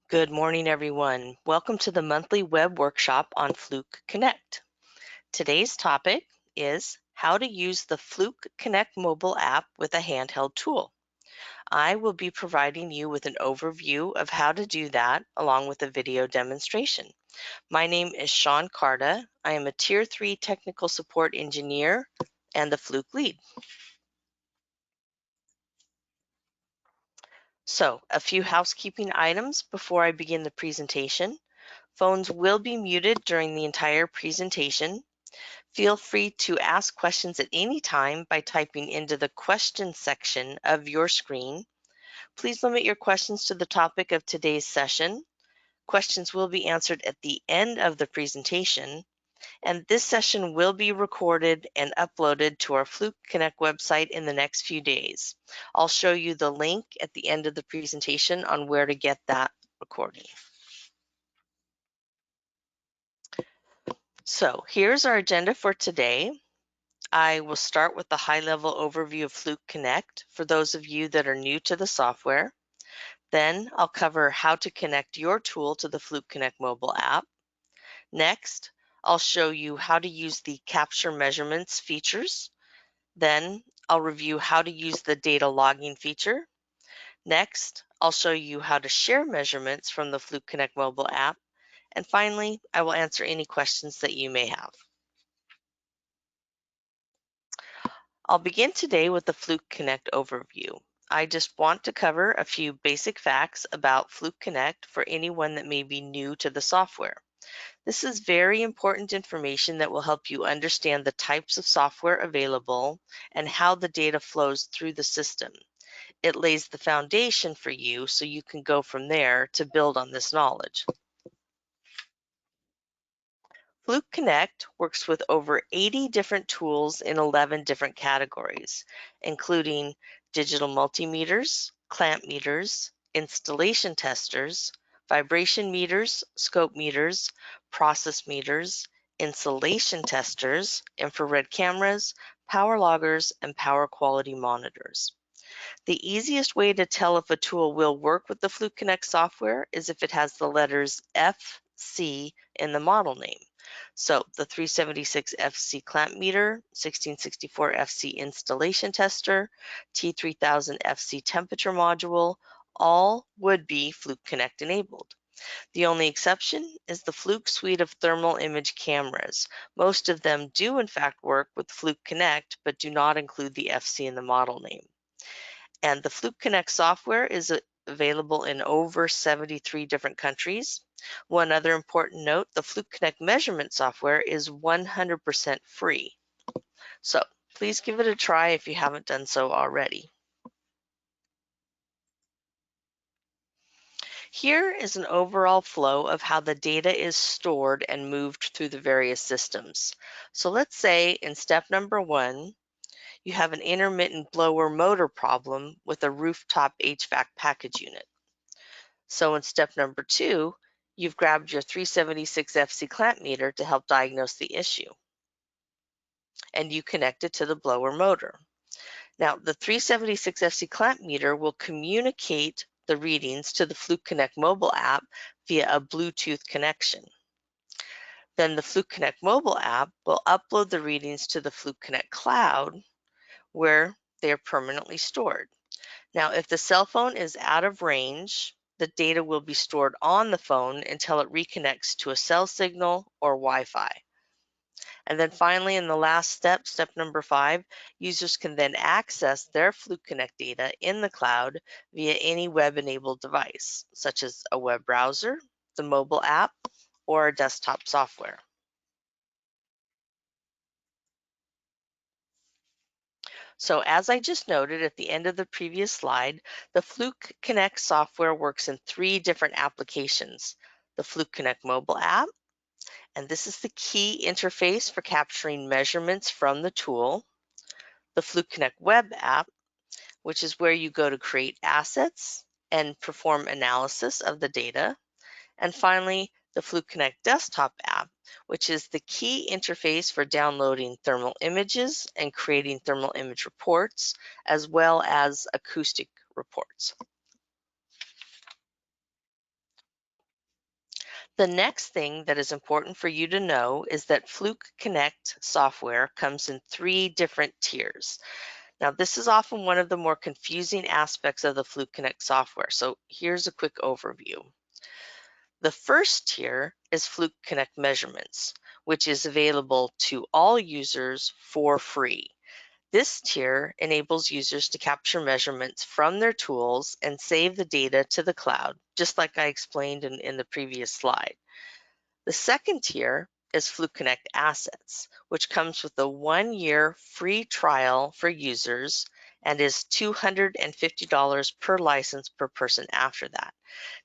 Good morning, everyone. Welcome to the monthly web workshop on Fluke Connect. Today's topic is how to use the Fluke Connect mobile app with a handheld tool. I will be providing you with an overview of how to do that along with a video demonstration. My name is Chaun Carda. I am a Tier 3 Technical Support Engineer and the Fluke lead. So, a few housekeeping items before I begin the presentation. Phones will be muted during the entire presentation. Feel free to ask questions at any time by typing into the questions section of your screen. Please limit your questions to the topic of today's session. Questions will be answered at the end of the presentation, and this session will be recorded and uploaded to our Fluke Connect website in the next few days. I'll show you the link at the end of the presentation on where to get that recording. So here's our agenda for today. I will start with the high-level overview of Fluke Connect for those of you that are new to the software. Then I'll cover how to connect your tool to the Fluke Connect mobile app. Next, I'll show you how to use the capture measurements features. Then I'll review how to use the data logging feature. Next, I'll show you how to share measurements from the Fluke Connect mobile app. And finally, I will answer any questions that you may have. I'll begin today with the Fluke Connect overview. I just want to cover a few basic facts about Fluke Connect for anyone that may be new to the software. This is very important information that will help you understand the types of software available and how the data flows through the system. It lays the foundation for you so you can go from there to build on this knowledge. Fluke Connect works with over 80 different tools in 11 different categories, including digital multimeters, clamp meters, installation testers, vibration meters, scope meters, process meters, insulation testers, infrared cameras, power loggers, and power quality monitors. The easiest way to tell if a tool will work with the Fluke Connect software is if it has the letters FC in the model name. So the 376 FC clamp meter, 1664 FC installation tester, T3000 FC temperature module, all would be Fluke Connect enabled. The only exception is the Fluke suite of thermal image cameras. Most of them do in fact work with Fluke Connect, but do not include the FC in the model name. And the Fluke Connect software is available in over 73 different countries. One other important note, the Fluke Connect measurement software is 100% free. So please give it a try if you haven't done so already. Here is an overall flow of how the data is stored and moved through the various systems. So let's say in step number 1, you have an intermittent blower motor problem with a rooftop HVAC package unit. So in step number 2, you've grabbed your 376 FC clamp meter to help diagnose the issue, and you connect it to the blower motor. Now, the 376 FC clamp meter will communicate the readings to the Fluke Connect mobile app via a Bluetooth connection. Then the Fluke Connect mobile app will upload the readings to the Fluke Connect cloud, where they are permanently stored. Now, if the cell phone is out of range, the data will be stored on the phone until it reconnects to a cell signal or Wi-Fi. And then finally, in the last step, step number 5, users can then access their Fluke Connect data in the cloud via any web-enabled device, such as a web browser, the mobile app, or a desktop software. So as I just noted at the end of the previous slide, the Fluke Connect software works in 3 different applications. The Fluke Connect mobile app, and this is the key interface for capturing measurements from the tool. The Fluke Connect web app, which is where you go to create assets and perform analysis of the data. And finally, the Fluke Connect desktop app, which is the key interface for downloading thermal images and creating thermal image reports, as well as acoustic reports. The next thing that is important for you to know is that Fluke Connect software comes in 3 different tiers. Now, this is often one of the more confusing aspects of the Fluke Connect software, so here's a quick overview. The first tier is Fluke Connect Measurements, which is available to all users for free. This tier enables users to capture measurements from their tools and save the data to the cloud, just like I explained in the previous slide. The second tier is Fluke Connect Assets, which comes with a 1-year free trial for users and is $250 per license per person after that.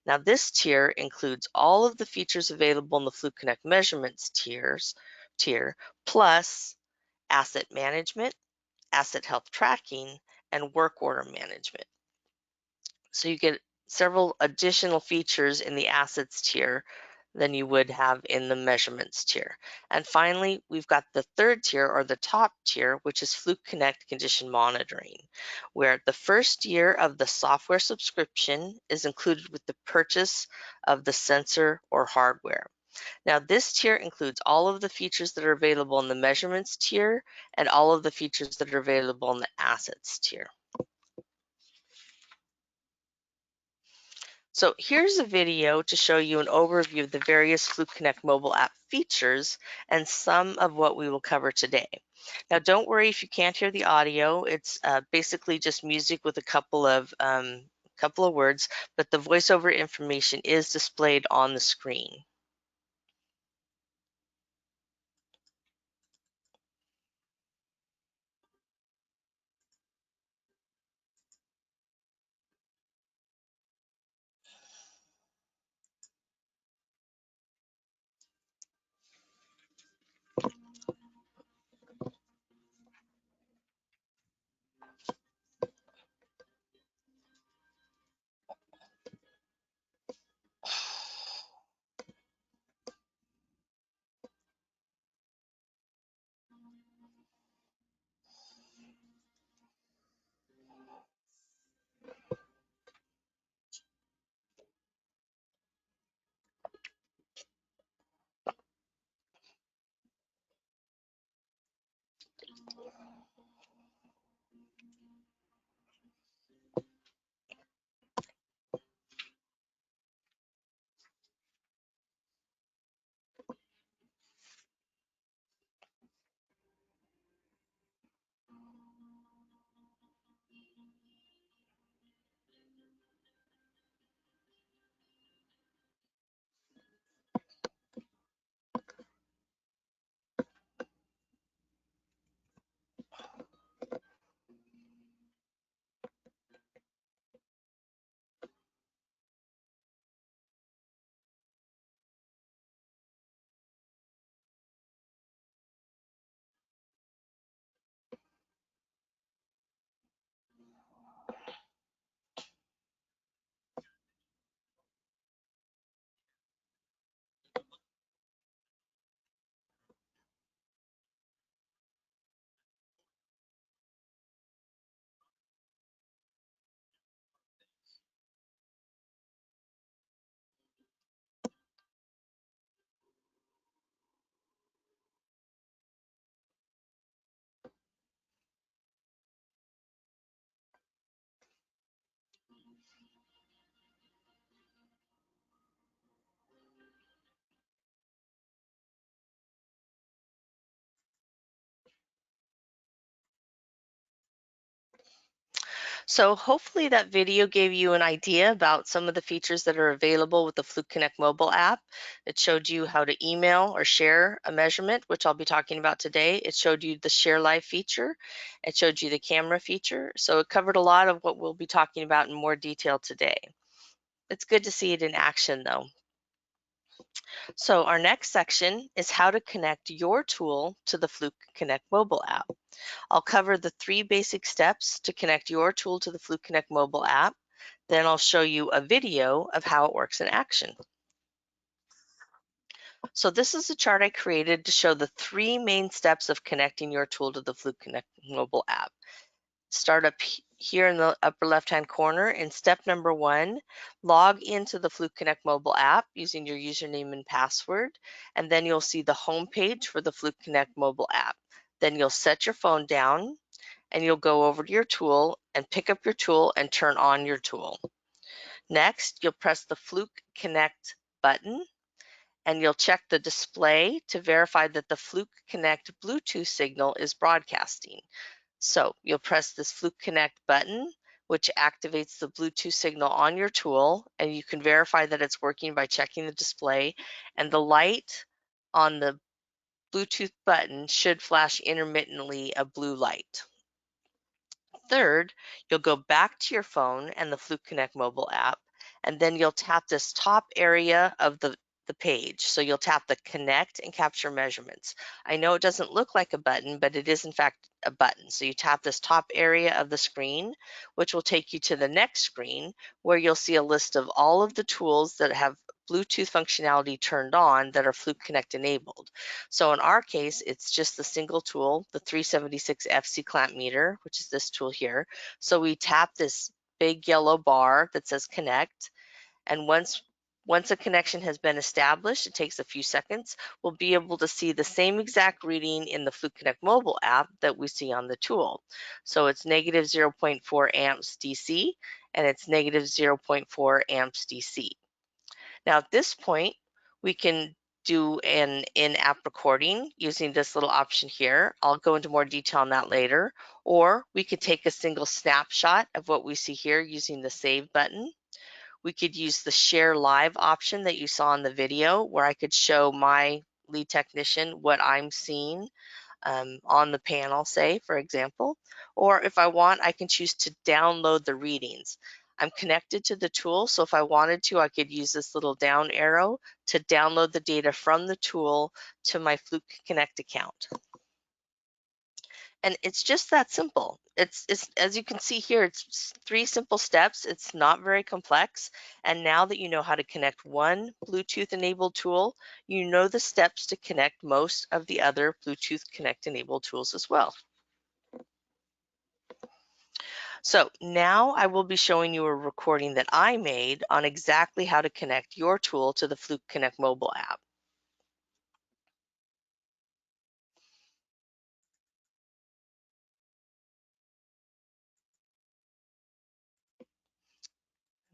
Now, this tier includes all of the features available in the Fluke Connect Measurements tier, plus asset management, asset health tracking, and work order management. So you get several additional features in the assets tier than you would have in the measurements tier. And finally, we've got the third tier, or the top tier, which is Fluke Connect Condition Monitoring, where the first year of the software subscription is included with the purchase of the sensor or hardware. Now, this tier includes all of the features that are available in the measurements tier and all of the features that are available in the assets tier. So here's a video to show you an overview of the various Fluke Connect mobile app features and some of what we will cover today. Now, don't worry if you can't hear the audio. It's basically just music with a couple of words, but the voiceover information is displayed on the screen. So hopefully that video gave you an idea about some of the features that are available with the Fluke Connect mobile app. It showed you how to email or share a measurement, which I'll be talking about today. It showed you the Share Live feature. It showed you the camera feature. So it covered a lot of what we'll be talking about in more detail today. It's good to see it in action though. So our next section is how to connect your tool to the Fluke Connect mobile app. I'll cover the 3 basic steps to connect your tool to the Fluke Connect mobile app. Then I'll show you a video of how it works in action. So this is a chart I created to show the 3 main steps of connecting your tool to the Fluke Connect mobile app. Start up here in the upper left-hand corner, in step number 1, log into the Fluke Connect mobile app using your username and password, and then you'll see the home page for the Fluke Connect mobile app. Then you'll set your phone down, and you'll go over to your tool and pick up your tool and turn on your tool. Next, you'll press the Fluke Connect button, and you'll check the display to verify that the Fluke Connect Bluetooth signal is broadcasting. So you'll press this Fluke Connect button, which activates the Bluetooth signal on your tool, and you can verify that it's working by checking the display, and the light on the Bluetooth button should flash intermittently a blue light. Third, you'll go back to your phone and the Fluke Connect mobile app, and then you'll tap this top area of the page. So you'll tap the Connect and Capture Measurements. I know it doesn't look like a button, but it is in fact a button. So you tap this top area of the screen, which will take you to the next screen where you'll see a list of all of the tools that have Bluetooth functionality turned on that are Fluke Connect enabled. So in our case, it's just the single tool, the 376 FC clamp meter, which is this tool here. So we tap this big yellow bar that says Connect, and once a connection has been established, it takes a few seconds, we'll be able to see the same exact reading in the Fluke Connect mobile app that we see on the tool. So it's negative 0.4 amps DC, and it's negative 0.4 amps DC. Now at this point, we can do an in-app recording using this little option here. I'll go into more detail on that later. Or we could take a single snapshot of what we see here using the Save button. We could use the Share Live option that you saw in the video, where I could show my lead technician what I'm seeing on the panel, say, for example. Or if I want, I can choose to download the readings. I'm connected to the tool, so if I wanted to, I could use this little down arrow to download the data from the tool to my Fluke Connect account. And it's just that simple. It's as you can see here, it's 3 simple steps. It's not very complex. And now that you know how to connect one Bluetooth enabled tool, you know the steps to connect most of the other Bluetooth Connect enabled tools as well. So now I will be showing you a recording that I made on exactly how to connect your tool to the Fluke Connect mobile app.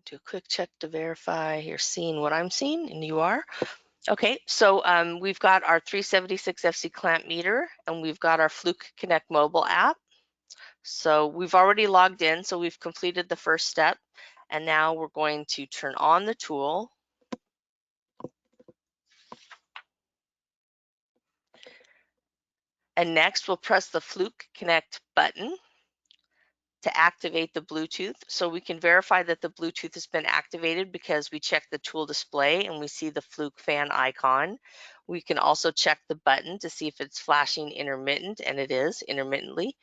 Do a quick check to verify you're seeing what I'm seeing, and you are. Okay, so we've got our 376 FC clamp meter, and we've got our Fluke Connect mobile app. So we've already logged in, so we've completed the first step, and now we're going to turn on the tool. And next we'll press the Fluke Connect button to activate the Bluetooth. So we can verify that the Bluetooth has been activated because we check the tool display and we see the Fluke fan icon. We can also check the button to see if it's flashing intermittent, and it is intermittently.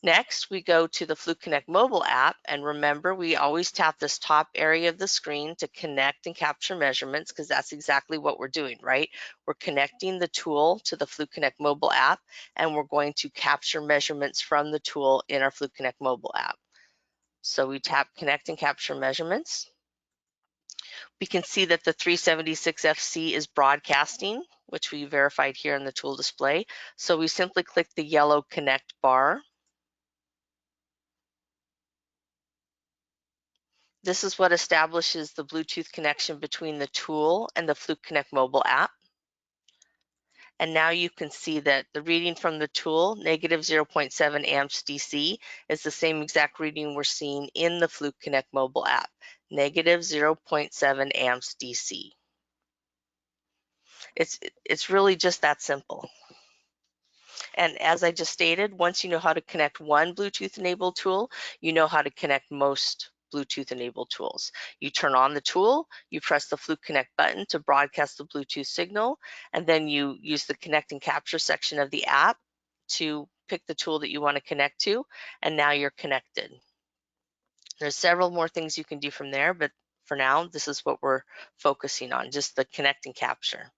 Next, we go to the Fluke Connect mobile app, and remember, we always tap this top area of the screen to connect and capture measurements, because that's exactly what we're doing, right? We're connecting the tool to the Fluke Connect mobile app, and we're going to capture measurements from the tool in our Fluke Connect mobile app. So we tap Connect and Capture Measurements. We can see that the 376 FC is broadcasting, which we verified here in the tool display. So we simply click the yellow Connect bar. This is what establishes the Bluetooth connection between the tool and the Fluke Connect mobile app. And now you can see that the reading from the tool, negative 0.7 amps DC, is the same exact reading we're seeing in the Fluke Connect mobile app, negative 0.7 amps DC. It's really just that simple. And as I just stated, once you know how to connect one Bluetooth enabled tool, you know how to connect most Bluetooth enabled tools. You turn on the tool, you press the Fluke Connect button to broadcast the Bluetooth signal, and then you use the Connect and Capture section of the app to pick the tool that you want to connect to, and now you're connected. There's several more things you can do from there, but for now, this is what we're focusing on, just the Connect and Capture.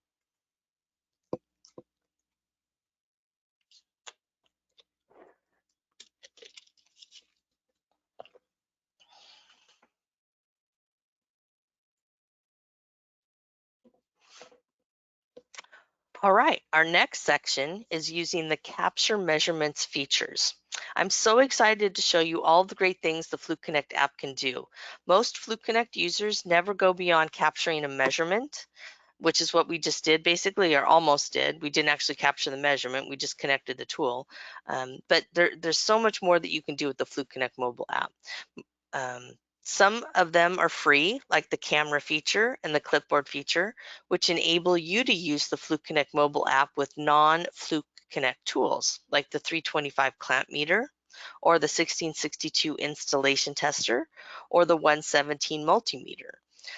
All right, our next section is using the capture measurements features. I'm so excited to show you all the great things the Fluke Connect app can do. Most Fluke Connect users never go beyond capturing a measurement, which is what we just did basically, or almost did. We didn't actually capture the measurement, we just connected the tool. But there's so much more that you can do with the Fluke Connect mobile app. Um, some of them are free, like the camera feature and the clipboard feature, which enable you to use the Fluke Connect mobile app with non-Fluke Connect tools, like the 325 clamp meter, or the 1662 installation tester, or the 117 multimeter.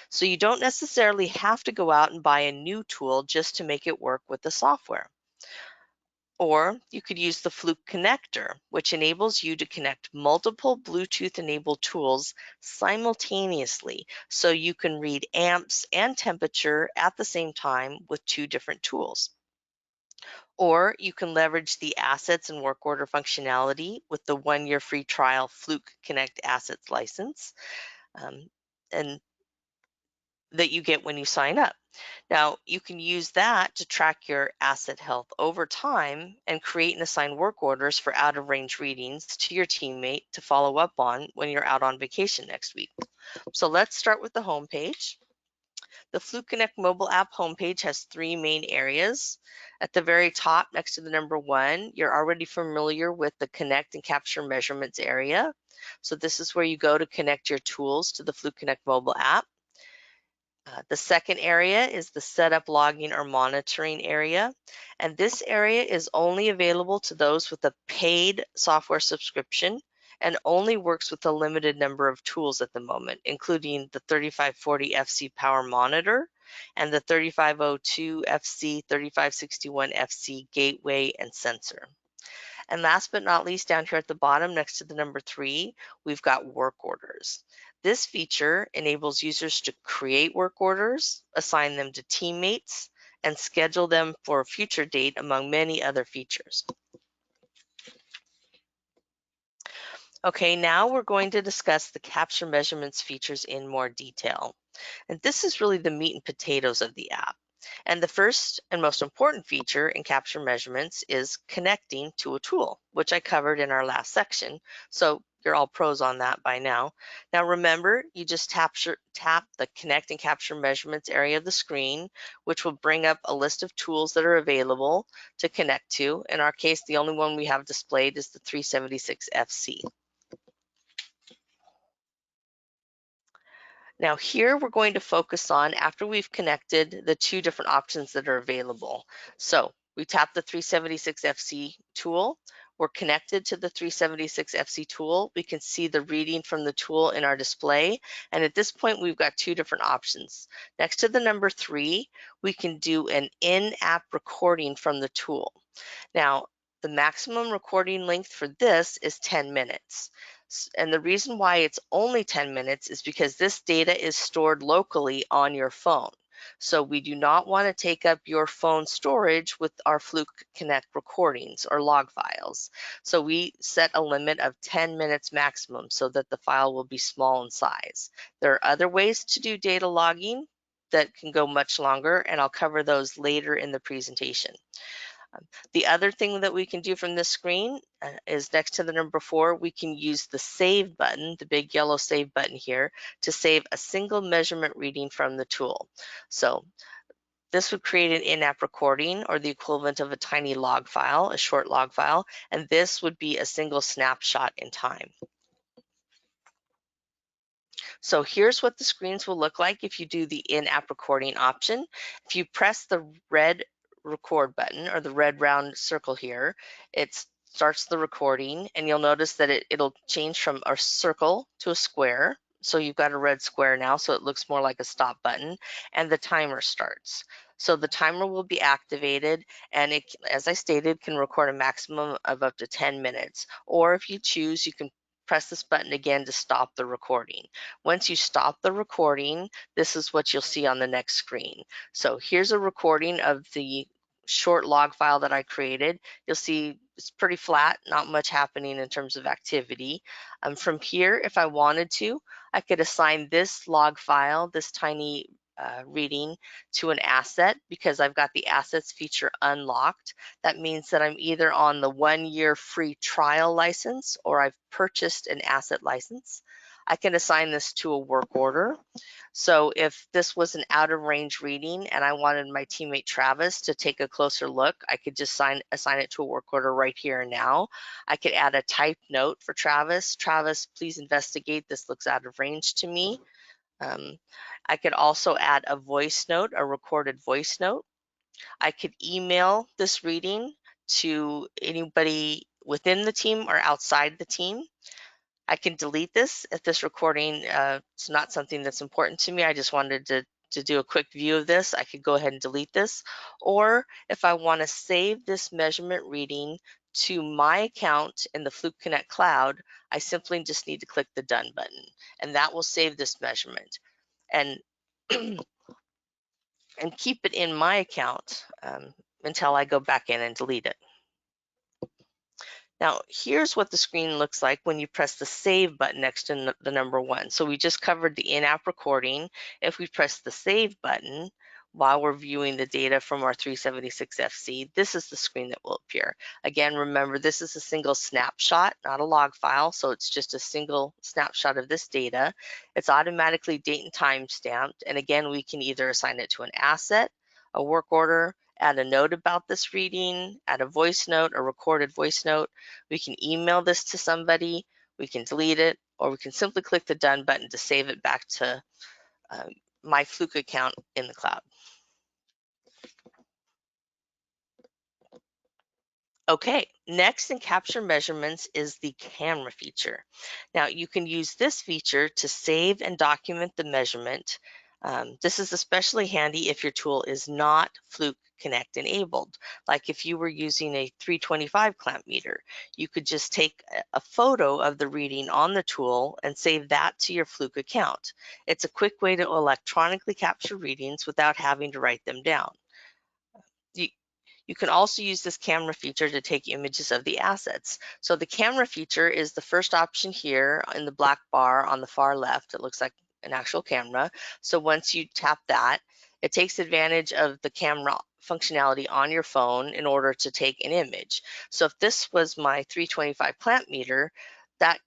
So you don't necessarily have to go out and buy a new tool just to make it work with the software. Or you could use the Fluke connector, which enables you to connect multiple Bluetooth-enabled tools simultaneously, so you can read amps and temperature at the same time with two different tools. Or you can leverage the assets and work order functionality with the 1-year free trial Fluke Connect Assets license, and that you get when you sign up. Now, you can use that to track your asset health over time and create and assign work orders for out-of-range readings to your teammate to follow up on when you're out on vacation next week. So let's start with the home page. The Fluke Connect mobile app homepage has three main areas. At the very top, next to the number 1, you're already familiar with the Connect and Capture Measurements area. So this is where you go to connect your tools to the Fluke Connect mobile app. The second area is the setup, logging, or monitoring area. And this area is only available to those with a paid software subscription and only works with a limited number of tools at the moment, including the 3540 FC power monitor and the 3502 FC, 3561 FC gateway and sensor. And last but not least, down here at the bottom next to the number 3, we've got work orders. This feature enables users to create work orders, assign them to teammates, and schedule them for a future date, among many other features. Okay, now we're going to discuss the capture measurements features in more detail. And this is really the meat and potatoes of the app. And the first and most important feature in capture measurements is connecting to a tool, which I covered in our last section. So you're all pros on that by now. Now remember, you just tap the connect and capture measurements area of the screen, which will bring up a list of tools that are available to connect to. In our case, the only one we have displayed is the 376 FC. Now here we're going to focus on, after we've connected, the two different options that are available. So we tap the 376 FC tool. We're connected to the 376 FC tool. We can see the reading from the tool in our display. And at this point, we've got two different options. Next to the number 3, we can do an in-app recording from the tool. Now, the maximum recording length for this is 10 minutes. And the reason why it's only 10 minutes is because this data is stored locally on your phone. So we do not want to take up your phone storage with our Fluke Connect recordings or log files. So we set a limit of 10 minutes maximum so that the file will be small in size. There are other ways to do data logging that can go much longer, and I'll cover those later in the presentation. The other thing that we can do from this screen is next to the number 4, we can use the save button, the big yellow save button here, to save a single measurement reading from the tool. So this would create an in-app recording, or the equivalent of a tiny log file, a short log file, and this would be a single snapshot in time. So here's what the screens will look like if you do the in-app recording option. If you press the red record button, or the red round circle here, it starts the recording, and you'll notice that it'll change from a circle to a square. So you've got a red square now, so it looks more like a stop button, and the timer starts. So the timer will be activated, and it, as I stated, can record a maximum of up to 10 minutes. Or if you choose, you can press this button again to stop the recording. Once you stop the recording, this is what you'll see on the next screen. So here's a recording of the short log file that I created. You'll see it's pretty flat, not much happening in terms of activity. From here, if I wanted to, I could assign this log file, this tiny reading to an asset because I've got the assets feature unlocked. That means that I'm either on the 1-year free trial license or I've purchased an asset license. I can assign this to a work order. So if this was an out of range reading and I wanted my teammate Travis to take a closer look, I could just assign it to a work order right here and now. I could add a type note for Travis. Travis, please investigate. This looks out of range to me. I could also add a voice note, a recorded voice note. I could email this reading to anybody within the team or outside the team. I can delete this if this recording is not something that's important to me. I just wanted to do a quick view of this. I could go ahead and delete this. Or if I want to save this measurement reading to my account in the Fluke Connect cloud, I simply just need to click the done button, and that will save this measurement and and keep it in my account until I go back in and delete it. Now, here's what the screen looks like when you press the save button next to the number 1. So we just covered the in-app recording. If we press the save button while we're viewing the data from our 376FC, this is the screen that will appear. Again, remember, this is a single snapshot, not a log file, so it's just a single snapshot of this data. It's automatically date and time stamped, and again, we can either assign it to an asset, a work order, add a note about this reading, add a voice note, a recorded voice note. We can email this to somebody, we can delete it, or we can simply click the done button to save it back to my Fluke account in the cloud. Okay, next in capture measurements is the camera feature. Now you can use this feature to save and document the measurement. This is especially handy if your tool is not Fluke Connect enabled. Like if you were using a 325 clamp meter, you could just take a photo of the reading on the tool and save that to your Fluke account. It's a quick way to electronically capture readings without having to write them down. You can also use this camera feature to take images of the assets. So the camera feature is the first option here in the black bar on the far left. It looks like an actual camera. So once you tap that, it takes advantage of the camera functionality on your phone in order to take an image. So if this was my 325 clamp meter, that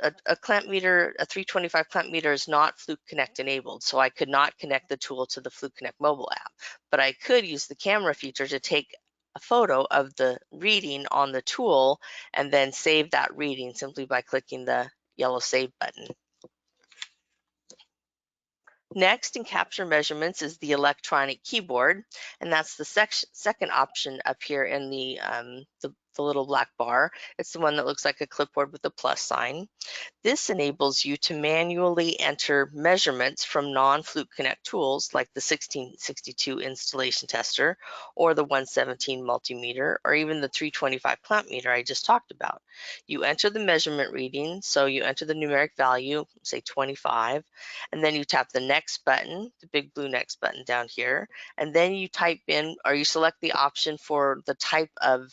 a clamp meter, a 325 clamp meter is not Fluke Connect enabled, so I could not connect the tool to the Fluke Connect mobile app. But I could use the camera feature to take a photo of the reading on the tool and then save that reading simply by clicking the yellow save button. Next in capture measurements is the electronic keyboard, and that's the second option up here in the little black bar. It's the one that looks like a clipboard with a plus sign. This enables you to manually enter measurements from non-Fluke Connect tools like the 1662 installation tester or the 117 multimeter or even the 325 clamp meter I just talked about. You enter the measurement reading, so you enter the numeric value, say 25, and then you tap the next button, the big blue next button down here, and then you type in or you select the option for the type of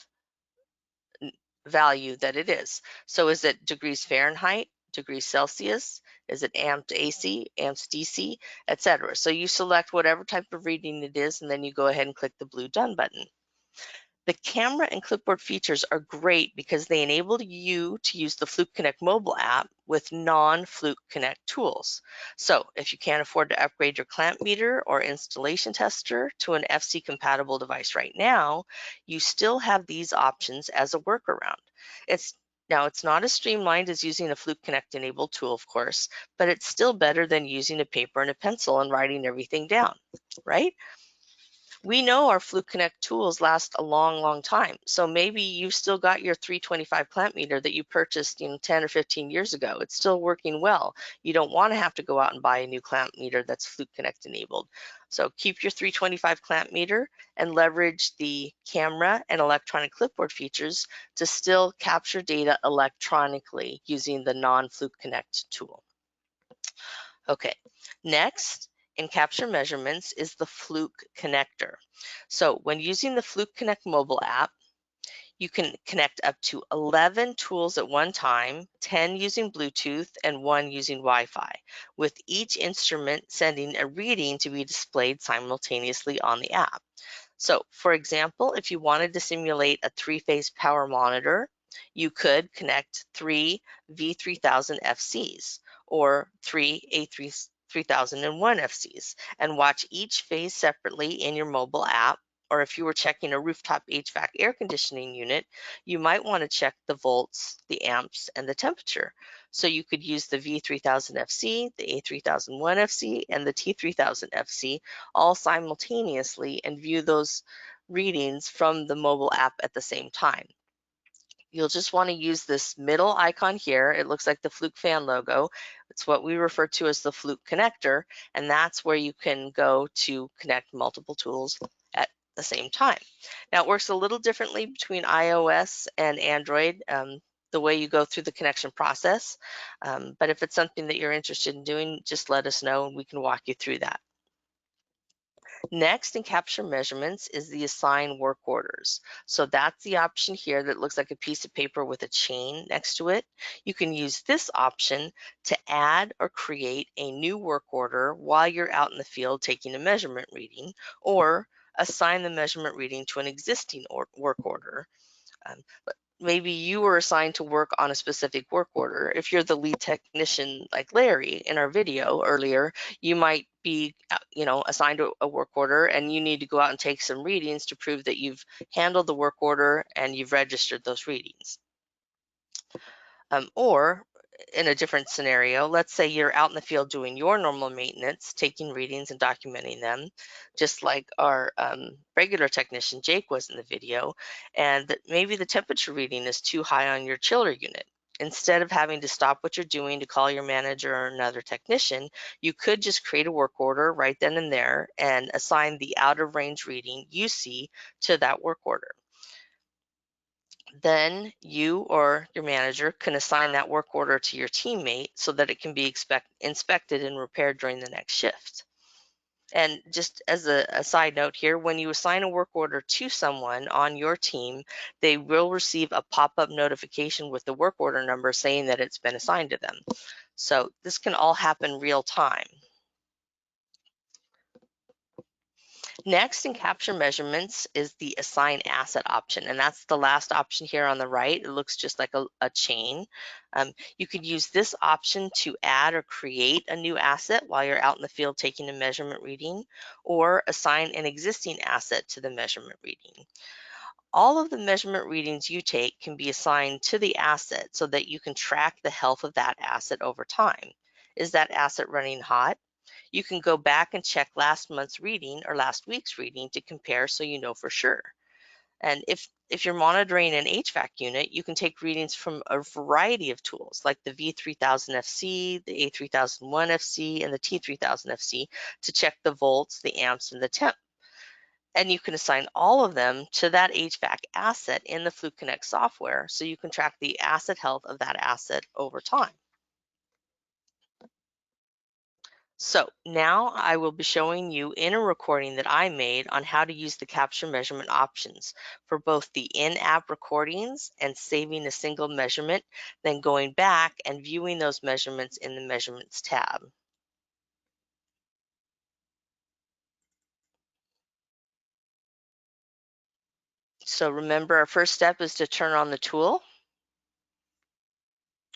value that it is. So is it degrees Fahrenheit, degrees Celsius? Is it amped AC, amps DC, etc.? So you select whatever type of reading it is, and then you go ahead and click the blue done button. The camera and clipboard features are great because they enable you to use the Fluke Connect mobile app with non-Fluke Connect tools. So if you can't afford to upgrade your clamp meter or installation tester to an FC compatible device right now, you still have these options as a workaround. Now, it's not as streamlined as using a Fluke Connect enabled tool, of course, but it's still better than using a paper and a pencil and writing everything down, right? We know our Fluke Connect tools last a long, long time. So maybe you've still got your 325 clamp meter that you purchased 10 or 15 years ago. It's still working well. You don't want to have to go out and buy a new clamp meter that's Fluke Connect enabled. So keep your 325 clamp meter and leverage the camera and electronic clipboard features to still capture data electronically using the non-Fluke Connect tool. Okay, next in capture measurements is the Fluke connector. So when using the Fluke Connect mobile app, You can connect up to 11 tools at one time, 10 using Bluetooth and 1 using Wi-Fi, with each instrument sending a reading to be displayed simultaneously on the app. So, for example, if you wanted to simulate a 3-phase power monitor, you could connect 3 V3000 FCs or 3 A3001 FCs and watch each phase separately in your mobile app. Or if you were checking a rooftop HVAC air conditioning unit, you might want to check the volts, the amps, and the temperature. So you could use the V3000 FC, the A3001 FC, and the T3000 FC all simultaneously and view those readings from the mobile app at the same time. You'll just want to use this middle icon here. It looks like the Fluke fan logo. It's what we refer to as the Fluke connector, and that's where you can go to connect multiple tools at the same time. Now, it works a little differently between iOS and Android, the way you go through the connection process. But if it's something that you're interested in doing, just let us know and we can walk you through that. Next in capture measurements is the assign work orders. So that's the option here that looks like a piece of paper with a chain next to it. You can use this option to add or create a new work order while you're out in the field taking a measurement reading, or assign the measurement reading to an existing work order. Maybe you were assigned to work on a specific work order. If you're the lead technician like Larry in our video earlier, you might be assigned a work order and you need to go out and take some readings to prove that you've handled the work order and you've registered those readings. Or in a different scenario, let's say you're out in the field doing your normal maintenance, taking readings and documenting them, just like our regular technician Jake was in the video, and maybe the temperature reading is too high on your chiller unit. Instead of having to stop what you're doing to call your manager or another technician, you could just create a work order right then and there and assign the out of range reading you see to that work order. Then you or your manager can assign that work order to your teammate so that it can be inspected and repaired during the next shift. And just as a side note here, when you assign a work order to someone on your team, they will receive a pop-up notification with the work order number saying that it's been assigned to them. So this can all happen real time. Next in capture measurements is the assign asset option, and that's the last option here on the right. It looks just like a chain. You could use this option to add or create a new asset while you're out in the field taking a measurement reading, or assign an existing asset to the measurement reading. All of the measurement readings you take can be assigned to the asset so that you can track the health of that asset over time. Is that asset running hot? You can go back and check last month's reading or last week's reading to compare so you know for sure. And if you're monitoring an HVAC unit, you can take readings from a variety of tools like the V3000 FC, the A3001 FC, and the T3000 FC to check the volts, the amps, and the temp. And you can assign all of them to that HVAC asset in the Fluke Connect software so you can track the asset health of that asset over time. So now I will be showing you in a recording that I made on how to use the capture measurement options for both the in-app recordings and saving a single measurement, then going back and viewing those measurements in the measurements tab. So remember, our first step is to turn on the tool.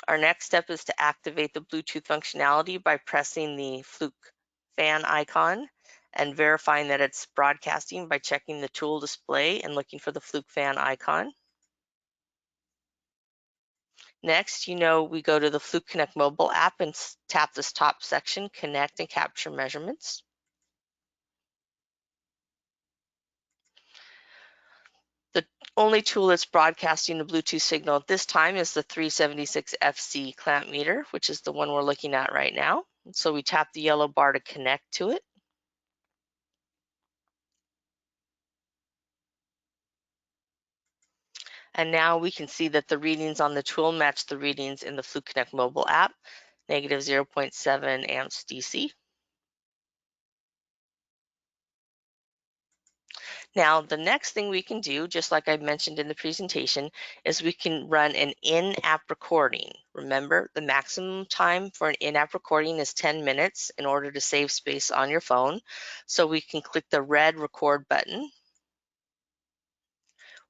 Our next step is to activate the Bluetooth functionality by pressing the Fluke fan icon and verifying that it's broadcasting by checking the tool display and looking for the Fluke fan icon. Next, we go to the Fluke Connect mobile app and tap this top section, Connect and Capture Measurements. The only tool that's broadcasting the Bluetooth signal at this time is the 376 FC clamp meter, which is the one we're looking at right now. So we tap the yellow bar to connect to it. And now we can see that the readings on the tool match the readings in the Fluke Connect mobile app, negative 0.7 amps DC. Now, the next thing we can do, just like I mentioned in the presentation, is we can run an in-app recording. Remember, the maximum time for an in-app recording is 10 minutes in order to save space on your phone. So we can click the red record button,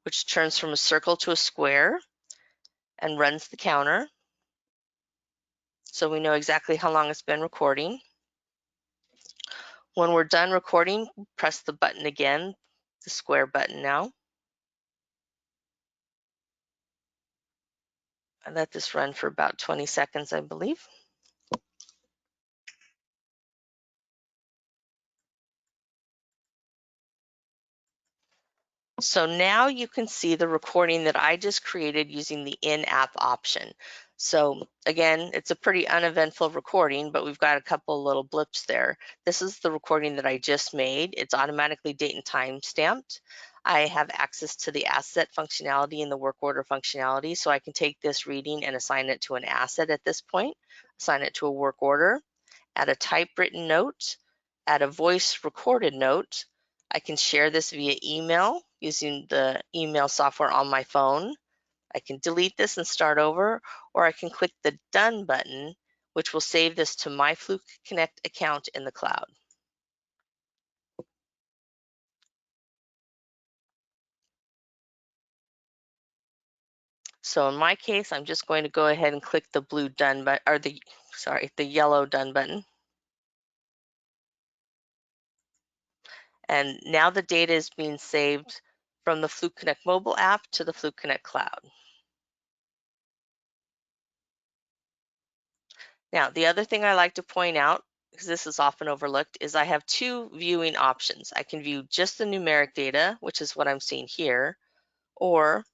which turns from a circle to a square and runs the counter. So we know exactly how long it's been recording. When we're done recording, press the button again, the square button now. I let this run for about 20 seconds, I believe. So now you can see the recording that I just created using the in-app option. So again, it's a pretty uneventful recording, but we've got a couple little blips there. This is the recording that I just made. It's automatically date and time stamped. I have access to the asset functionality and the work order functionality, so I can take this reading and assign it to an asset at this point, assign it to a work order, add a typewritten note, add a voice recorded note. I can share this via email using the email software on my phone. I can delete this and start over, or I can click the Done button, which will save this to my Fluke Connect account in the cloud. So in my case, I'm just going to go ahead and click the blue Done button, or the yellow Done button. And now the data is being saved from the Fluke Connect mobile app to the Fluke Connect cloud. Now, the other thing I like to point out, because this is often overlooked, is I have two viewing options. I can view just the numeric data, which is what I'm seeing here, or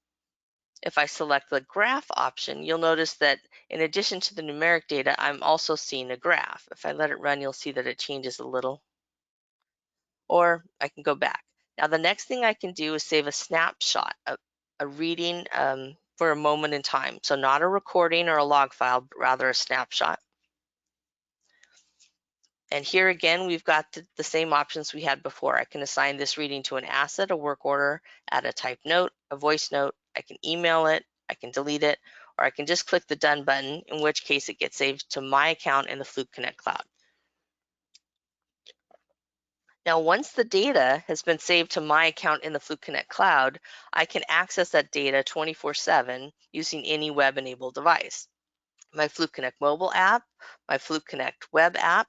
if I select the graph option, you'll notice that in addition to the numeric data, I'm also seeing a graph. If I let it run, you'll see that it changes a little, or I can go back. Now, the next thing I can do is save a snapshot, a reading for a moment in time. So not a recording or a log file, but rather a snapshot. And here again, we've got the same options we had before. I can assign this reading to an asset, a work order, add a type note, a voice note. I can email it, I can delete it, or I can just click the Done button, in which case it gets saved to my account in the Fluke Connect cloud. Now, once the data has been saved to my account in the Fluke Connect cloud, I can access that data 24/7 using any web-enabled device. My Fluke Connect mobile app, my Fluke Connect web app,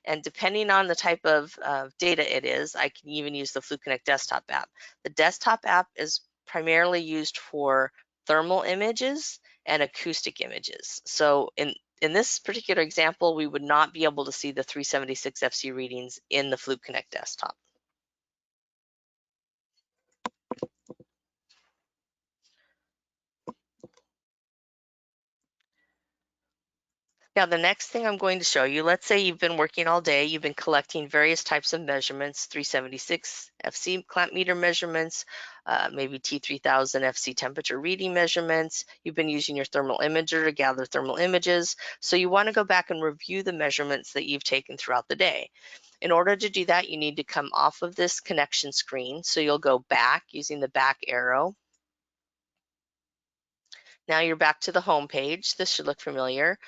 and depending on the type of data it is, I can even use the Fluke Connect desktop app. The desktop app is primarily used for thermal images and acoustic images. So in this particular example, we would not be able to see the 376 FC readings in the Fluke Connect desktop. Now, the next thing I'm going to show you, let's say you've been working all day, you've been collecting various types of measurements, 376 FC clamp meter measurements, maybe T3000 FC temperature reading measurements. You've been using your thermal imager to gather thermal images. So you want to go back and review the measurements that you've taken throughout the day. In order to do that, you need to come off of this connection screen. So you'll go back using the back arrow. Now you're back to the home page. This should look familiar.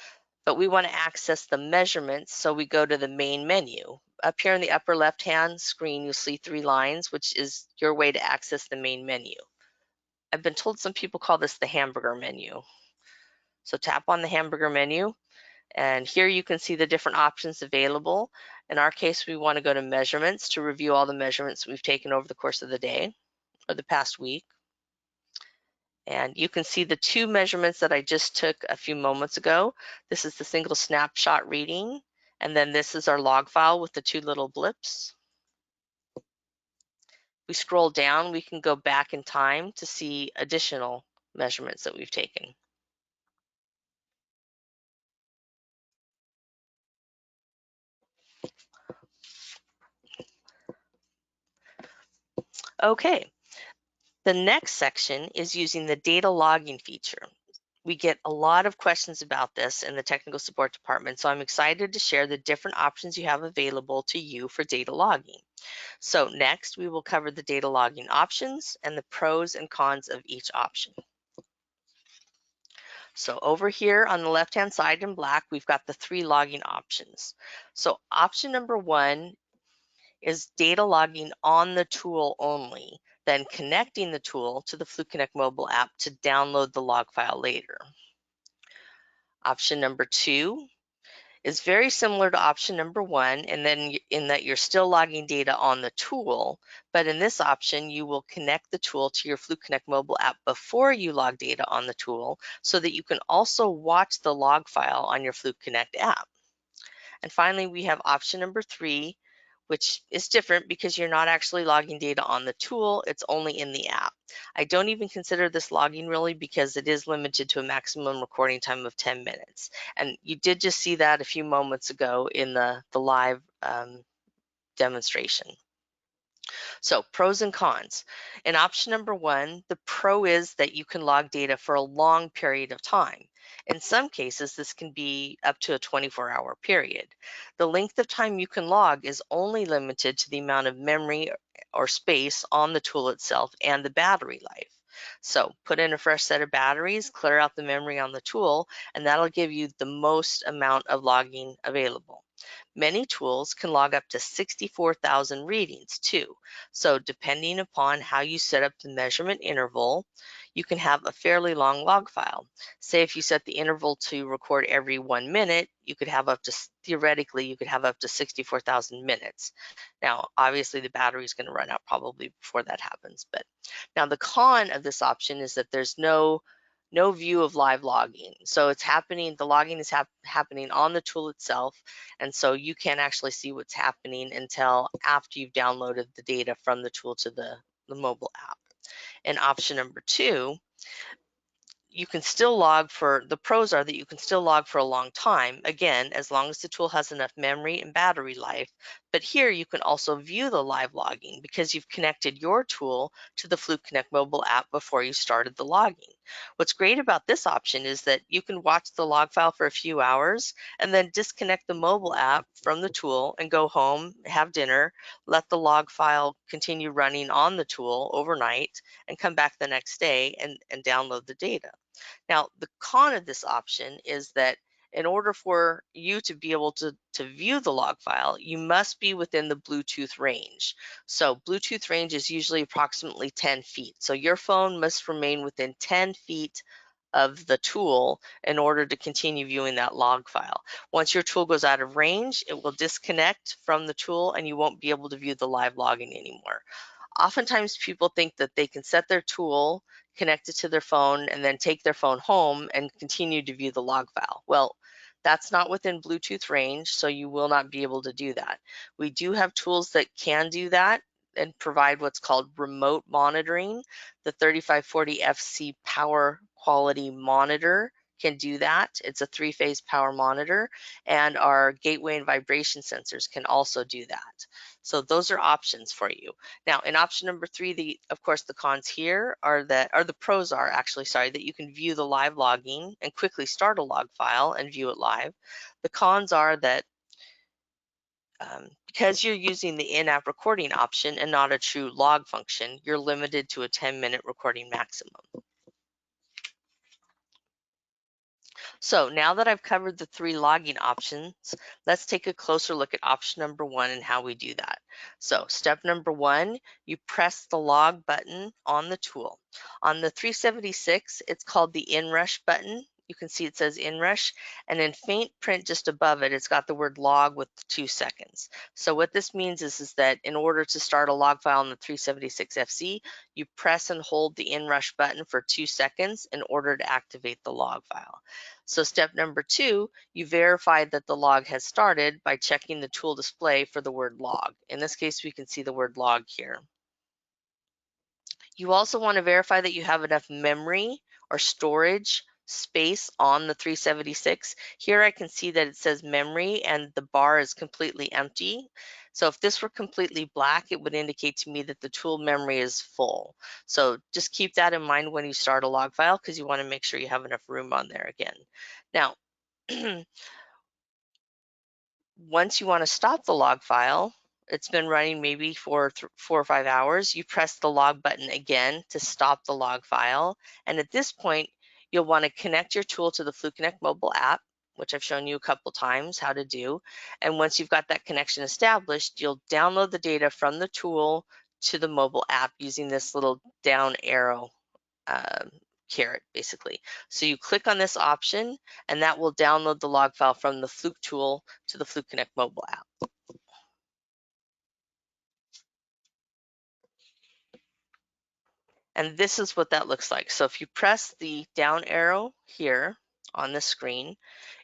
But we want to access the measurements, so we go to the main menu. Up here in the upper left-hand screen, you'll see 3 lines, which is your way to access the main menu. I've been told some people call this the hamburger menu. So tap on the hamburger menu, and here you can see the different options available. In our case, we want to go to measurements to review all the measurements we've taken over the course of the day or the past week. And you can see the 2 measurements that I just took a few moments ago. This is the single snapshot reading, and then this is our log file with the 2 little blips. If we scroll down, we can go back in time to see additional measurements that we've taken. Okay, the next section is using the data logging feature. We get a lot of questions about this in the technical support department, so I'm excited to share the different options you have available to you for data logging. So next, we will cover the data logging options and the pros and cons of each option. So over here on the left-hand side in black, we've got the 3 logging options. So option number 1 is data logging on the tool only, then connecting the tool to the Fluke Connect mobile app to download the log file later. Option number 2 is very similar to option number 1, and then in that you're still logging data on the tool, but in this option, you will connect the tool to your Fluke Connect mobile app before you log data on the tool so that you can also watch the log file on your Fluke Connect app. And finally, we have option number 3, which is different because you're not actually logging data on the tool, it's only in the app. I don't even consider this logging really because it is limited to a maximum recording time of 10 minutes. And you did just see that a few moments ago in the live demonstration. So pros and cons. In option number 1, the pro is that you can log data for a long period of time. In some cases, this can be up to a 24-hour period. The length of time you can log is only limited to the amount of memory or space on the tool itself and the battery life. So put in a fresh set of batteries, clear out the memory on the tool, and that'll give you the most amount of logging available. Many tools can log up to 64,000 readings too. So depending upon how you set up the measurement interval, you can have a fairly long log file. Say if you set the interval to record every 1 minute, you could have up to, theoretically, you could have up to 64,000 minutes. Now, obviously the battery is going to run out probably before that happens. But now the con of this option is that there's no view of live logging. So it's happening, the logging is happening on the tool itself, and so you can't actually see what's happening until after you've downloaded the data from the tool to the mobile app. And option number 2, you can still log for, the pros are that you can still log for a long time, again, as long as the tool has enough memory and battery life. But here you can also view the live logging because you've connected your tool to the Fluke Connect mobile app before you started the logging. What's great about this option is that you can watch the log file for a few hours and then disconnect the mobile app from the tool and go home, have dinner, let the log file continue running on the tool overnight, and come back the next day and download the data. Now, the con of this option is that in order for you to be able to view the log file, you must be within the Bluetooth range. So Bluetooth range is usually approximately 10 feet. So your phone must remain within 10 feet of the tool in order to continue viewing that log file. Once your tool goes out of range, it will disconnect from the tool and you won't be able to view the live logging anymore. Oftentimes people think that they can set their tool, connect it to their phone, and then take their phone home and continue to view the log file. Well, that's not within Bluetooth range, so you will not be able to do that. We do have tools that can do that and provide what's called remote monitoring. The 3540 FC power quality monitor can do that. It's a 3-phase power monitor, and our gateway and vibration sensors can also do that. So those are options for you. Now, in option number 3, of course, the cons here are that, or the pros are actually, sorry, that you can view the live logging and quickly start a log file and view it live. The cons are that because you're using the in-app recording option and not a true log function, you're limited to a 10-minute recording maximum. So now that I've covered the 3 logging options, let's take a closer look at option number 1 and how we do that. So step number 1, you press the log button on the tool. On the 376, it's called the inrush button. You can see it says inrush, and in faint print just above it, it's got the word log with 2 seconds. So what this means is that in order to start a log file on the 376 FC, you press and hold the inrush button for 2 seconds in order to activate the log file. So step number 2, you verify that the log has started by checking the tool display for the word log. In this case, we can see the word log here. You also want to verify that you have enough memory or storage space on the 376, here I can see that it says memory and the bar is completely empty. So if this were completely black, it would indicate to me that the tool memory is full. So just keep that in mind when you start a log file, because you want to make sure you have enough room on there again. Now, once you want to stop the log file, it's been running maybe for 4 or 5 hours, you press the log button again to stop the log file. And at this point, you'll want to connect your tool to the Fluke Connect mobile app, which I've shown you a couple times how to do. And once you've got that connection established, you'll download the data from the tool to the mobile app using this little down arrow uh, caret, basically. So you click on this option, and that will download the log file from the Fluke tool to the Fluke Connect mobile app. And this is what that looks like. So if you press the down arrow here on the screen,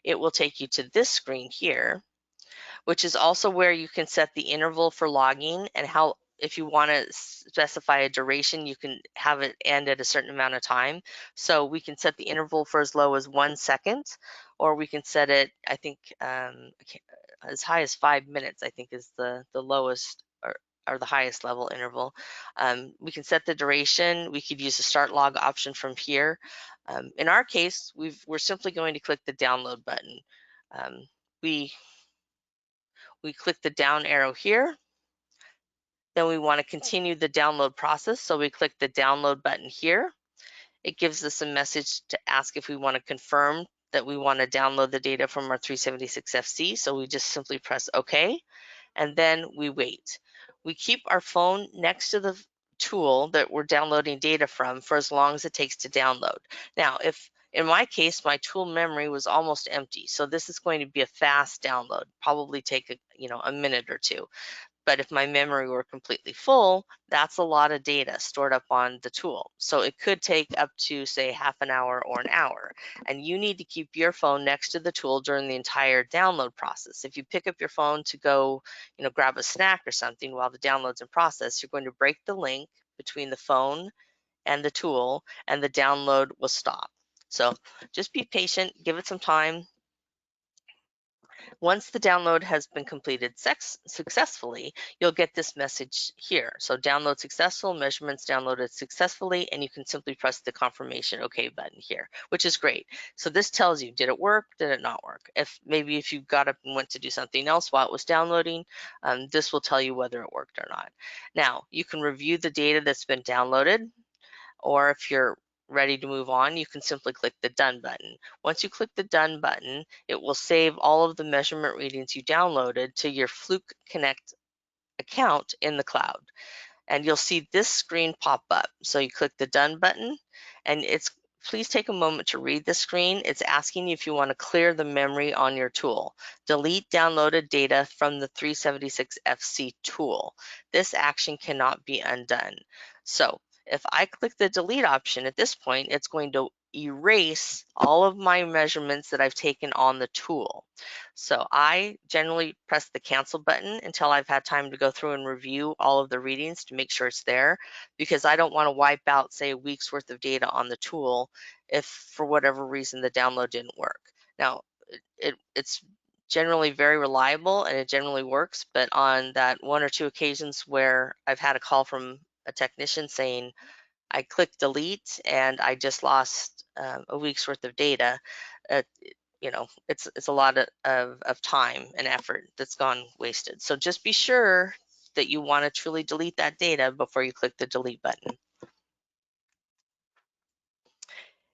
it will take you to this screen here, which is also where you can set the interval for logging and how, if you want to specify a duration, you can have it end at a certain amount of time. So we can set the interval for as low as 1 second, or we can set it, I think, as high as 5 minutes, I think is the lowest or the highest level interval. We can set the duration. We could use the start log option from here. In our case, we're simply going to click the download button. We click the down arrow here. Then we want to continue the download process. So we click the download button here. It gives us a message to ask if we want to confirm that we want to download the data from our 376FC. So we just simply press OK, and then we wait. We keep our phone next to the tool that we're downloading data from for as long as it takes to download. Now, if in my case, my tool memory was almost empty, so this is going to be a fast download, probably take a minute or two. But if my memory were completely full, that's a lot of data stored up on the tool. So it could take up to, say, half an hour or an hour. And you need to keep your phone next to the tool during the entire download process. If you pick up your phone to go, grab a snack or something while the download's in process, you're going to break the link between the phone and the tool, and the download will stop. So just be patient, give it some time. Once the download has been completed successfully, you'll get this message here. So download successful, measurements downloaded successfully, and you can simply press the confirmation OK button here, which is great. So this tells you, did it work, did it not work? If you got up and went to do something else while it was downloading, this will tell you whether it worked or not. Now, you can review the data that's been downloaded, or if you're ready to move on, you can simply click the Done button. Once you click the Done button, it will save all of the measurement readings you downloaded to your Fluke Connect account in the cloud. And you'll see this screen pop up. So you click the Done button, and please take a moment to read the screen. It's asking you if you want to clear the memory on your tool. Delete downloaded data from the 376FC tool. This action cannot be undone. So if I click the delete option at this point, it's going to erase all of my measurements that I've taken on the tool. So I generally press the cancel button until I've had time to go through and review all of the readings to make sure it's there, because I don't want to wipe out, say, a week's worth of data on the tool if for whatever reason the download didn't work. Now, it's generally very reliable and it generally works, but on that 1 or 2 occasions where I've had a call from a technician saying, I clicked delete and I just lost a week's worth of data, it's a lot of time and effort that's gone wasted. So just be sure that you want to truly delete that data before you click the delete button.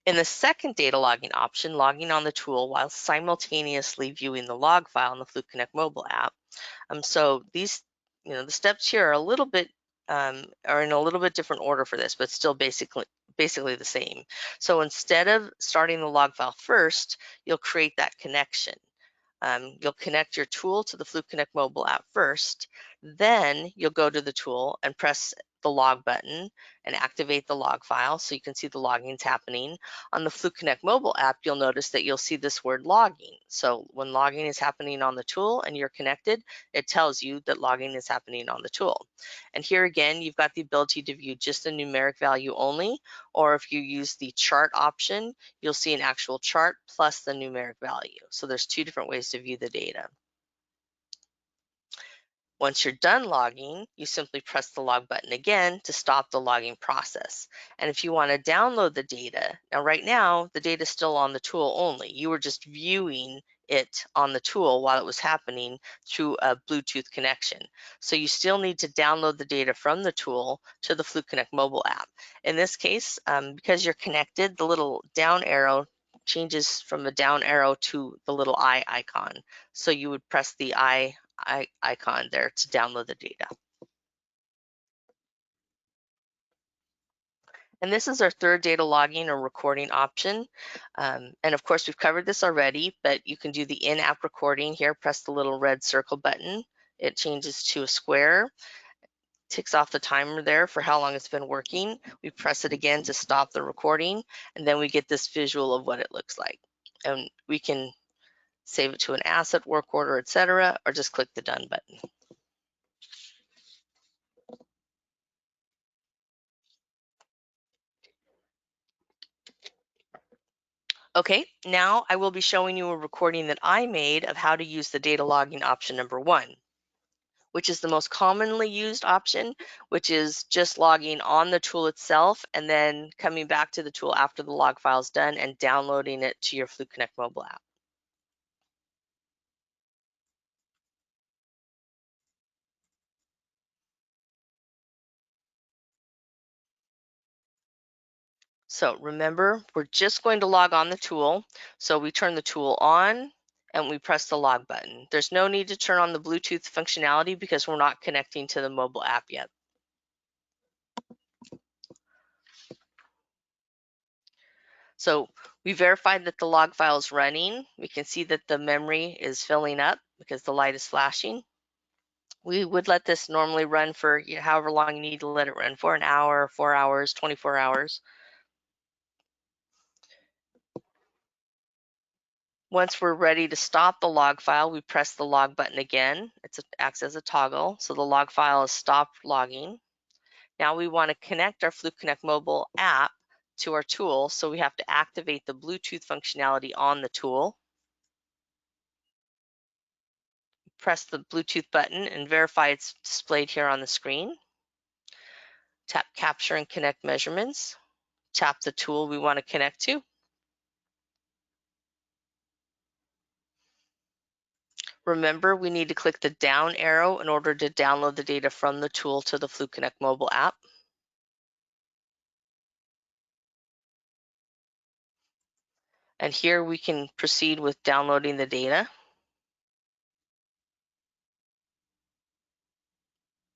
In the second data logging option, logging on the tool while simultaneously viewing the log file in the Fluke Connect mobile app. So these, the steps here are a little bit are in a little bit different order for this, but still basically the same. So instead of starting the log file first, you'll create that connection. You'll connect your tool to the Fluke Connect mobile app first, then you'll go to the tool and press the log button and activate the log file so you can see the logging's happening. On the Fluke Connect mobile app, you'll notice that you'll see this word logging. So when logging is happening on the tool and you're connected, it tells you that logging is happening on the tool. And here again, you've got the ability to view just a numeric value only, or if you use the chart option, you'll see an actual chart plus the numeric value. So there's two different ways to view the data. Once you're done logging, you simply press the log button again to stop the logging process. And if you want to download the data, now right now, the data is still on the tool only. You were just viewing it on the tool while it was happening through a Bluetooth connection. So you still need to download the data from the tool to the Fluke Connect mobile app. In this case, because you're connected, the little down arrow changes from the down arrow to the little eye icon. So you would press the eye icon there to download the data. And this is our third data logging or recording option. And of course, we've covered this already, but you can do the in-app recording here. Press the little red circle button. It changes to a square, ticks off the timer there for how long it's been working. We press it again to stop the recording, and then we get this visual of what it looks like. And we can save it to an asset, work order, etc., or just click the done button. Okay, now I will be showing you a recording that I made of how to use the data logging option number 1, which is the most commonly used option, which is just logging on the tool itself and then coming back to the tool after the log file is done and downloading it to your Fluke Connect mobile app. So remember, we're just going to log on the tool. So we turn the tool on and we press the log button. There's no need to turn on the Bluetooth functionality because we're not connecting to the mobile app yet. So we verified that the log file is running. We can see that the memory is filling up because the light is flashing. We would let this normally run for however long you need to let it run for, an hour, 4 hours, 24 hours. Once we're ready to stop the log file, we press the log button again. It acts as a toggle, so the log file is stopped logging. Now we want to connect our Fluke Connect mobile app to our tool, so we have to activate the Bluetooth functionality on the tool. Press the Bluetooth button and verify it's displayed here on the screen. Tap Capture and Connect Measurements. Tap the tool we want to connect to. Remember, we need to click the down arrow in order to download the data from the tool to the Fluke Connect mobile app. And here we can proceed with downloading the data.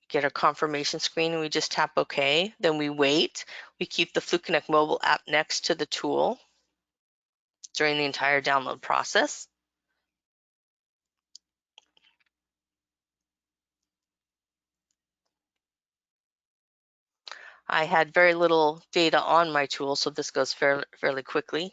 Get our confirmation screen and we just tap OK. Then we wait. We keep the Fluke Connect mobile app next to the tool during the entire download process. I had very little data on my tool, so this goes fairly quickly.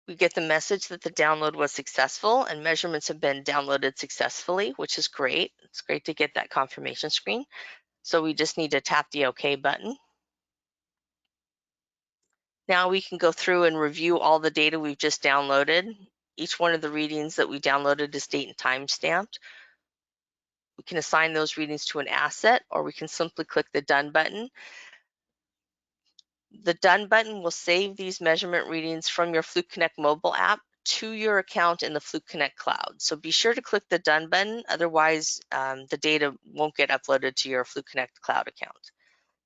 We get the message that the download was successful and measurements have been downloaded successfully, which is great. It's great to get that confirmation screen. So we just need to tap the OK button. Now we can go through and review all the data we've just downloaded. Each one of the readings that we downloaded is date and time stamped. We can assign those readings to an asset, or we can simply click the Done button. The Done button will save these measurement readings from your Fluke Connect mobile app to your account in the Fluke Connect cloud. So be sure to click the Done button, otherwise the data won't get uploaded to your Fluke Connect cloud account.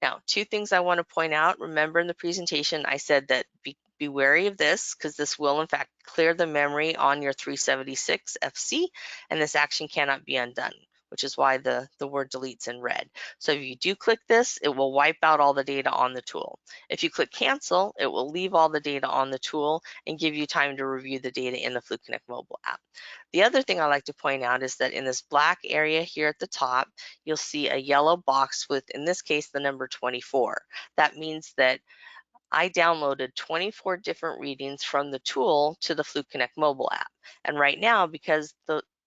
Now, 2 things I want to point out. Remember in the presentation I said that be wary of this because this will in fact clear the memory on your 376 FC and this action cannot be undone. which is why the word delete's in red. So if you do click this, it will wipe out all the data on the tool. If you click cancel, it will leave all the data on the tool and give you time to review the data in the Fluke Connect mobile app. The other thing I like to point out is that in this black area here at the top, you'll see a yellow box with, in this case, the number 24. That means that I downloaded 24 different readings from the tool to the Fluke Connect mobile app. And right now, because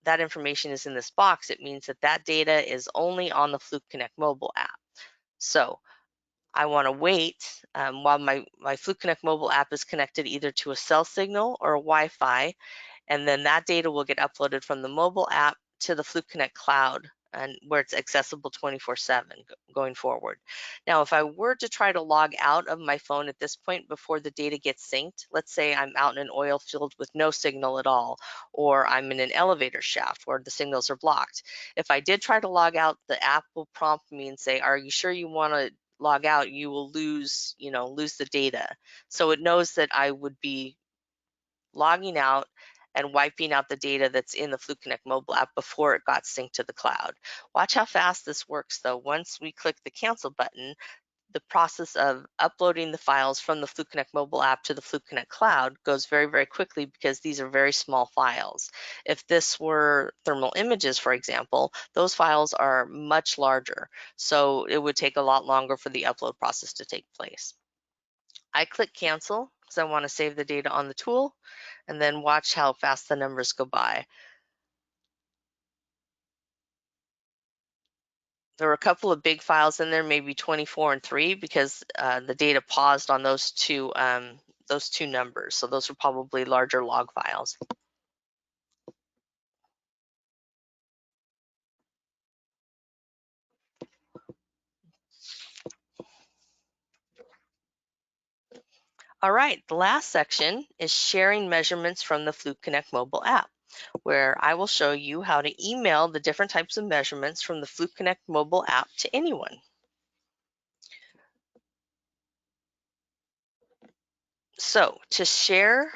that information is in this box, it means that that data is only on the Fluke Connect mobile app. So I want to wait while my Fluke Connect mobile app is connected either to a cell signal or a Wi-Fi, and then that data will get uploaded from the mobile app to the Fluke Connect cloud, and where it's accessible 24/7 going forward. Now, if I were to try to log out of my phone at this point before the data gets synced, let's say I'm out in an oil field with no signal at all, or I'm in an elevator shaft where the signals are blocked. If I did try to log out, the app will prompt me and say, "Are you sure you want to log out? You will lose the data." So it knows that I would be logging out and wiping out the data that's in the Fluke Connect mobile app before it got synced to the cloud. Watch how fast this works though. Once we click the cancel button, the process of uploading the files from the Fluke Connect mobile app to the Fluke Connect cloud goes very, very quickly because these are very small files. If this were thermal images, for example, those files are much larger. So it would take a lot longer for the upload process to take place. I click cancel because I want to save the data on the tool, and then watch how fast the numbers go by. There were a couple of big files in there, maybe 24 and 3, because the data paused on those two numbers. So those were probably larger log files. All right, the last section is sharing measurements from the Fluke Connect mobile app, where I will show you how to email the different types of measurements from the Fluke Connect mobile app to anyone. So to share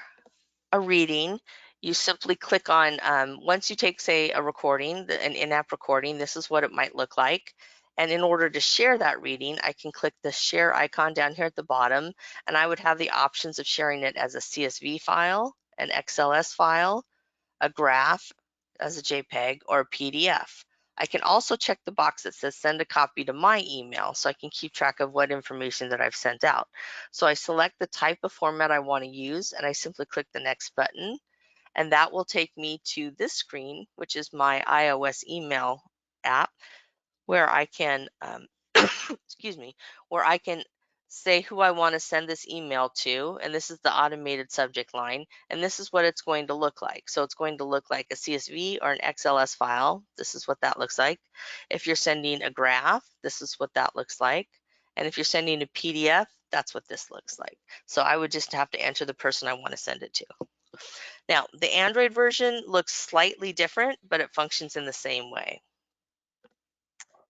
a reading, you simply click on, once you take, say, a recording, an in-app recording, this is what it might look like. And in order to share that reading, I can click the share icon down here at the bottom, and I would have the options of sharing it as a CSV file, an XLS file, a graph as a JPEG, or a PDF. I can also check the box that says send a copy to my email so I can keep track of what information that I've sent out. So I select the type of format I want to use, and I simply click the next button, and that will take me to this screen, which is my iOS email app, where I can, excuse me, where I can say who I want to send this email to, and this is the automated subject line, and this is what it's going to look like. So it's going to look like a CSV or an XLS file. This is what that looks like. If you're sending a graph, this is what that looks like. And if you're sending a PDF, that's what this looks like. So I would just have to enter the person I want to send it to. Now, the Android version looks slightly different, but it functions in the same way.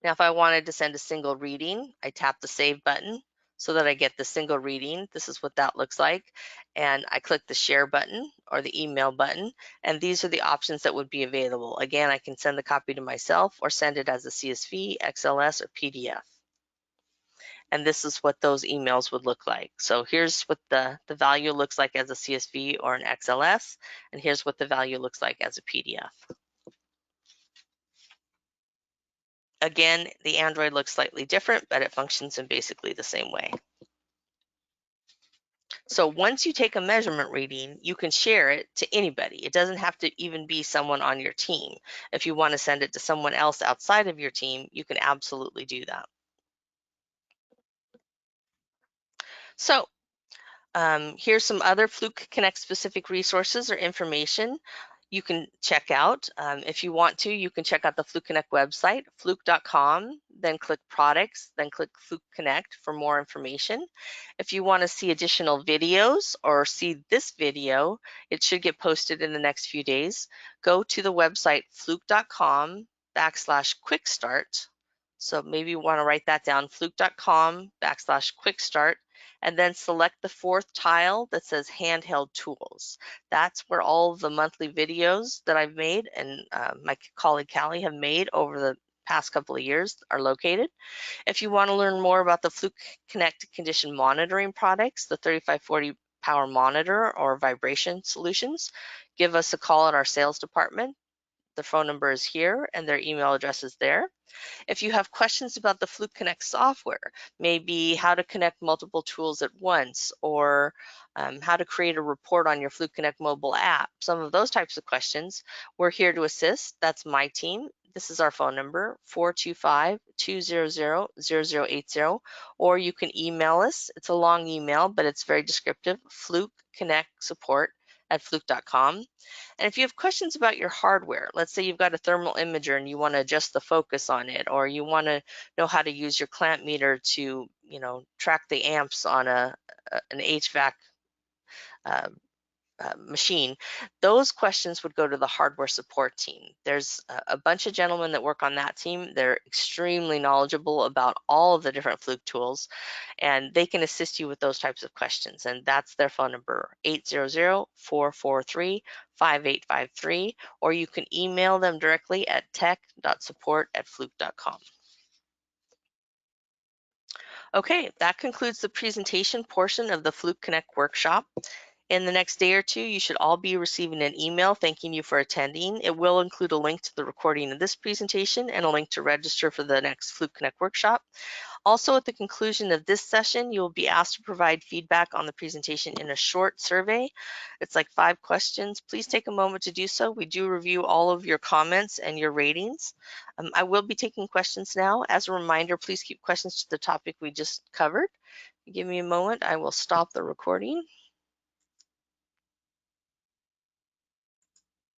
Now, if I wanted to send a single reading, I tap the save button so that I get the single reading. This is what that looks like. And I click the share button or the email button, and these are the options that would be available. Again, I can send the copy to myself or send it as a CSV, XLS, or PDF. And this is what those emails would look like. So here's what the value looks like as a CSV or an XLS, and here's what the value looks like as a PDF. Again, the Android looks slightly different, but it functions in basically the same way. So once you take a measurement reading, you can share it to anybody. It doesn't have to even be someone on your team. If you want to send it to someone else outside of your team, you can absolutely do that. So here's some other Fluke Connect specific resources or information you can check out. If you want to, you can check out the Fluke Connect website, fluke.com, then click products, then click Fluke Connect for more information. If you want to see additional videos or see this video, it should get posted in the next few days. Go to the website fluke.com/quickstart. So maybe you want to write that down, fluke.com/quickstart. and then select the fourth tile that says handheld tools. That's where all of the monthly videos that I've made and my colleague Callie have made over the past couple of years are located. If you want to learn more about the Fluke Connect condition monitoring products, the 3540 power monitor or vibration solutions, give us a call at our sales department. The phone number is here and their email address is there. If you have questions about the Fluke Connect software, maybe how to connect multiple tools at once, or how to create a report on your Fluke Connect mobile app, some of those types of questions, we're here to assist. That's my team. This is our phone number, 425-200-0080, or you can email us. It's a long email, but it's very descriptive, flukeconnectsupport@fluke.com. And if you have questions about your hardware, let's say you've got a thermal imager and you want to adjust the focus on it, or you want to know how to use your clamp meter to, track the amps on an HVAC uh, machine, those questions would go to the hardware support team. There's a bunch of gentlemen that work on that team. They're extremely knowledgeable about all of the different Fluke tools, and they can assist you with those types of questions. And that's their phone number, 800-443-5853, or you can email them directly at tech.support@fluke.com. Okay, that concludes the presentation portion of the Fluke Connect workshop. In the next day or two, you should all be receiving an email thanking you for attending. It will include a link to the recording of this presentation and a link to register for the next Fluke Connect workshop. Also, at the conclusion of this session, you will be asked to provide feedback on the presentation in a short survey. It's like 5 questions. Please take a moment to do so. We do review all of your comments and your ratings. I will be taking questions now. As a reminder, please keep questions to the topic we just covered. Give me a moment. I will stop the recording.